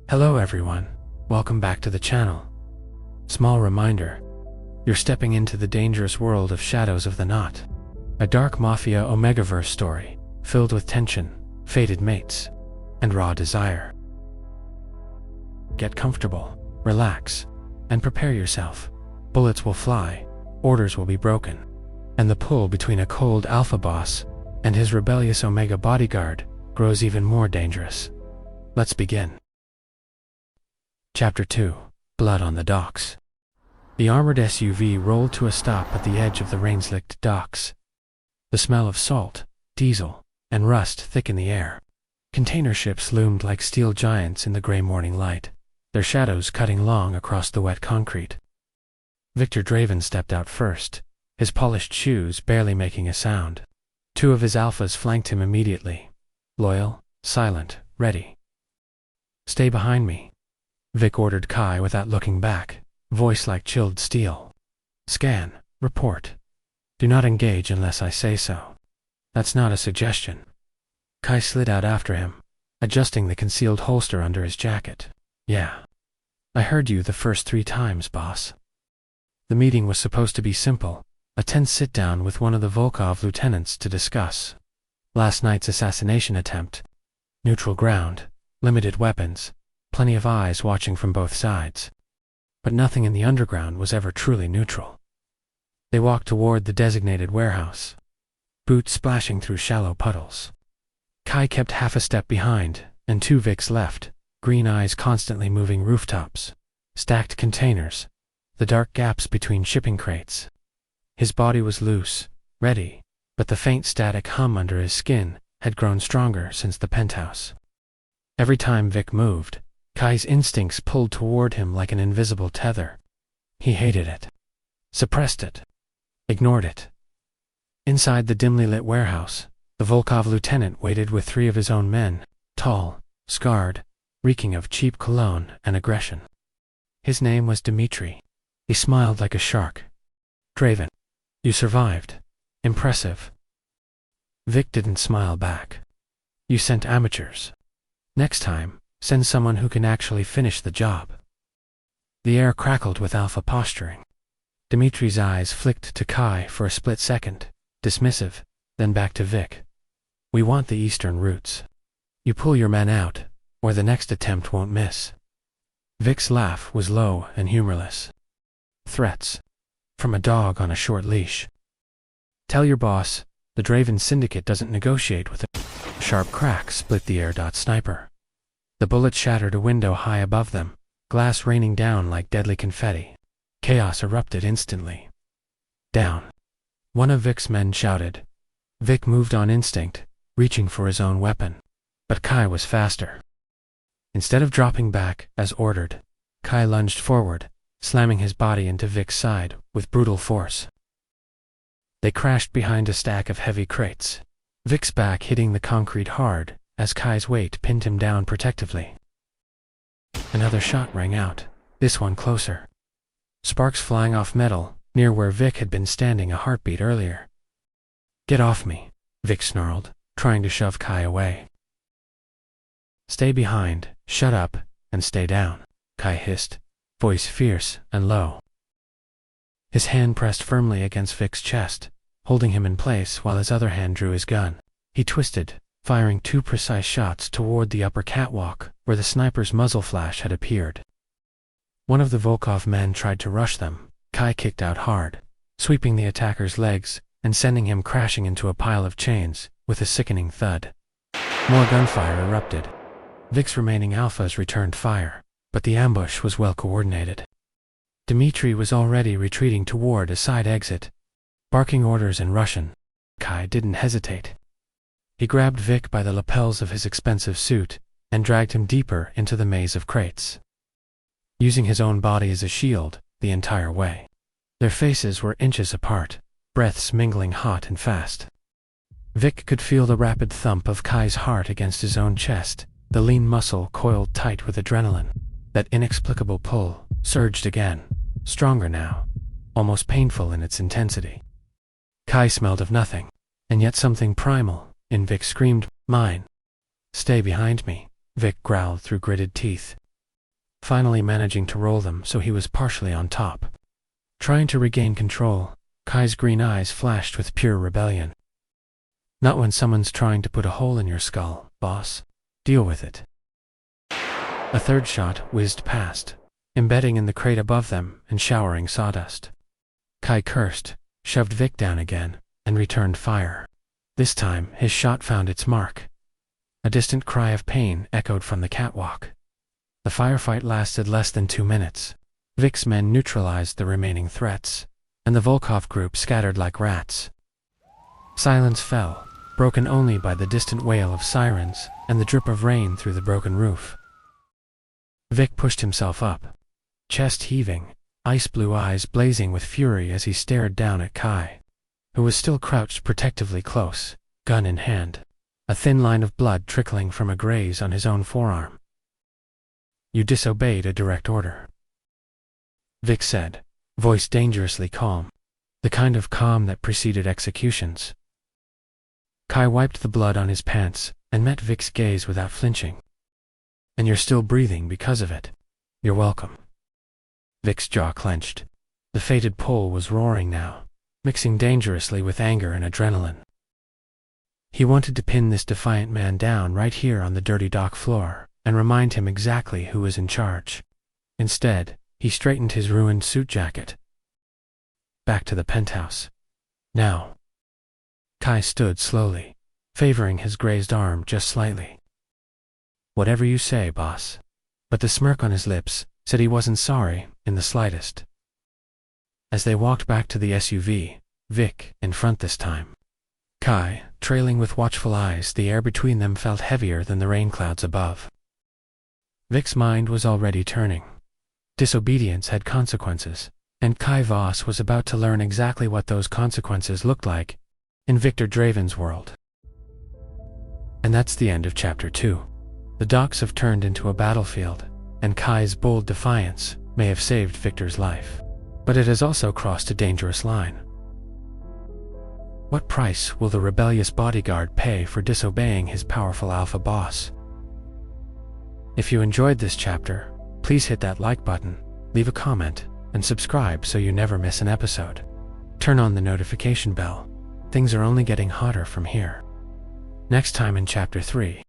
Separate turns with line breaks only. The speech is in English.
Hello everyone, welcome back to the channel. Small reminder, you're stepping into the dangerous world of Shadows of the Knot, a dark Mafia Omegaverse story filled with tension, fated mates, and raw desire. Get comfortable, relax, and prepare yourself. Bullets will fly, orders will be broken, and the pull between a cold alpha boss and his rebellious Omega bodyguard grows even more dangerous. Let's begin. Chapter 2: Blood on the Docks. The armored SUV rolled to a stop at the edge of the rain-slicked docks. The smell of salt, diesel, and rust thick in the air. Container ships loomed like steel giants in the gray morning light, their shadows cutting long across the wet concrete. Viktor Draven stepped out first, his polished shoes barely making a sound. Two of his alphas flanked him immediately. Loyal, silent, ready. "Stay behind me," Vik ordered Kai without looking back, voice like chilled steel. "Scan, report. Do not engage unless I say so." "That's not a suggestion." Kai slid out after him, adjusting the concealed holster under his jacket. "Yeah. I heard you the first 3 times, boss." The meeting was supposed to be simple, a tense sit-down with one of the Volkov lieutenants to discuss last night's assassination attempt. Neutral ground, limited weapons, plenty of eyes watching from both sides. But nothing in the underground was ever truly neutral. They walked toward the designated warehouse, boots splashing through shallow puddles. Kai kept half a step behind, and 2 Viks left, green eyes constantly moving rooftops, stacked containers, the dark gaps between shipping crates. His body was loose, ready, but the faint static hum under his skin had grown stronger since the penthouse. Every time Vik moved, Kai's instincts pulled toward him like an invisible tether. He hated it, suppressed it, ignored it. Inside the dimly lit warehouse, the Volkov lieutenant waited with 3 of his own men, tall, scarred, reeking of cheap cologne and aggression. His name was Dmitri. He smiled like a shark. "Draven, you survived. Impressive." Vik didn't smile back. "You sent amateurs. Next time, send someone who can actually finish the job." The air crackled with alpha posturing. Dmitri's eyes flicked to Kai for a split second, dismissive, then back to Vik. "We want the eastern routes. You pull your men out, or the next attempt won't miss." Vik's laugh was low and humorless. "Threats. From a dog on a short leash. Tell your boss, the Draven syndicate doesn't negotiate with him." A sharp crack split the air. Sniper. The bullet shattered a window high above them, glass raining down like deadly confetti. Chaos erupted instantly. "Down," one of Vik's men shouted. Vik moved on instinct, reaching for his own weapon. But Kai was faster. Instead of dropping back, as ordered, Kai lunged forward, slamming his body into Vik's side with brutal force. They crashed behind a stack of heavy crates, Vik's back hitting the concrete hard as Kai's weight pinned him down protectively. Another shot rang out, this one closer. Sparks flying off metal, near where Vik had been standing a heartbeat earlier. "Get off me," Vik snarled, trying to shove Kai away. "Stay behind, shut up, and stay down," Kai hissed, voice fierce and low. His hand pressed firmly against Vik's chest, holding him in place while his other hand drew his gun. He twisted, firing 2 precise shots toward the upper catwalk where the sniper's muzzle flash had appeared. One of the Volkov men tried to rush them. Kai kicked out hard, sweeping the attacker's legs and sending him crashing into a pile of chains with a sickening thud. More gunfire erupted. Vik's remaining alphas returned fire, but the ambush was well coordinated. Dmitri was already retreating toward a side exit, barking orders in Russian. Kai didn't hesitate. He grabbed Vik by the lapels of his expensive suit and dragged him deeper into the maze of crates, using his own body as a shield the entire way. Their faces were inches apart, breaths mingling hot and fast. Vik could feel the rapid thump of Kai's heart against his own chest, the lean muscle coiled tight with adrenaline. That inexplicable pull surged again, stronger now, almost painful in its intensity. Kai smelled of nothing, and yet something primal, and Vik screamed, "Mine!" "Stay behind me," Vik growled through gritted teeth, finally managing to roll them so he was partially on top. Trying to regain control, Kai's green eyes flashed with pure rebellion. Not when someone's trying to put a hole in your skull, boss. Deal with it. A third shot whizzed past, embedding in the crate above them and showering sawdust. Kai cursed, shoved Vic down again, and returned fire. This time, his shot found its mark. A distant cry of pain echoed from the catwalk. The firefight lasted less than 2 minutes. Vic's men neutralized the remaining threats, and the Volkov group scattered like rats. Silence fell, broken only by the distant wail of sirens and the drip of rain through the broken roof. Vic pushed himself up, chest heaving, ice-blue eyes blazing with fury as he stared down at Kai, who was still crouched protectively close, gun in hand, a thin line of blood trickling from a graze on his own forearm. "You disobeyed a direct order," Vic said, voice dangerously calm, the kind of calm that preceded executions. Kai wiped the blood on his pants and met Vic's gaze without flinching. "And you're still breathing because of it. You're welcome." Vic's jaw clenched. The fated pole was roaring now, mixing dangerously with anger and adrenaline. He wanted to pin this defiant man down right here on the dirty dock floor and remind him exactly who was in charge. Instead, he straightened his ruined suit jacket. Back to the penthouse. Now. Kai stood slowly, favoring his grazed arm just slightly. "Whatever you say, boss." But the smirk on his lips said he wasn't sorry in the slightest. As they walked back to the SUV, Vic in front this time, Kai trailing with watchful eyes, the air between them felt heavier than the rain clouds above. Vic's mind was already turning. Disobedience had consequences, and Kai Voss was about to learn exactly what those consequences looked like in Viktor Draven's world. And that's the end of Chapter 2. The docks have turned into a battlefield, and Kai's bold defiance may have saved Viktor's life, but it has also crossed a dangerous line. What price will the rebellious bodyguard pay for disobeying his powerful alpha boss? If you enjoyed this chapter, please hit that like button, leave a comment, and subscribe so you never miss an episode. Turn on the notification bell. Things are only getting hotter from here. Next time in Chapter 3.